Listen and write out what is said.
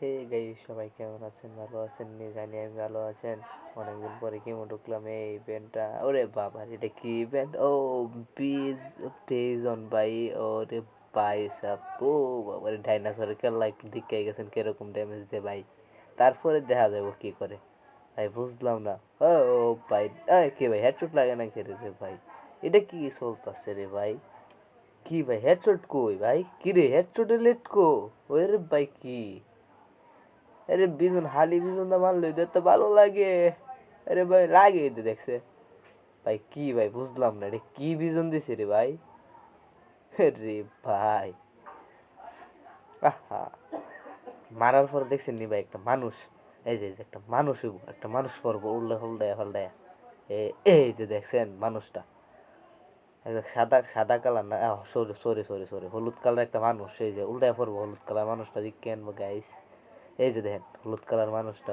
Hey guys, সবাই কেমন আছেন? ভালো আছেন নি? জানি আমি ভালো আছেন। অনেকদিন পরে কেমন ঢুকলাম এই ইভেন্টটা। ওরে বাবা, এটা কি ইভেন্ট? ও পিজ পেজ অন ভাই। ওরে ভাই সাব, ও বাবা, ডাইনোসরের খেলা একটু দিকে গেছেন কিরকম ড্যামেজ দেয় ভাই। তারপরে দেখা যাবো কি করে ভাই, বুঝলাম না। ও ভাই, কি ভাই হেডশট লাগে না খেলে রে ভাই? এটা কি চলতেছে রে ভাই? কি ভাই হেডশট কই ভাই? কি রে হেডশটে লেট কো? ওরে ভাই কি? আরে বিজন হালি বিজন দা মারলে তো ভালো লাগে। আরে ভাই লাগে তো দেখছে ভাই। কি ভাই বুঝলাম না, এটা কি বিজন দিছে রে ভাই? রে ভাই, আহা, মারার পর দেখছেন নি ভাই একটা মানুষ, এই যে একটা মানুষ হইব, একটা মানুষ পড়বো উল্লে হলদায় হলদায়। এই যে দেখছেন মানুষটা, সাদা সাদা কালার না, সরি সরি সরি সরি, হলুদ কালার একটা মানুষ, এই যে উল্টায় পড়বো হলুদ কালার মানুষটা দিকে আনবো গাইস। এই যে দেখেন হলুদ কালার মানুষটা।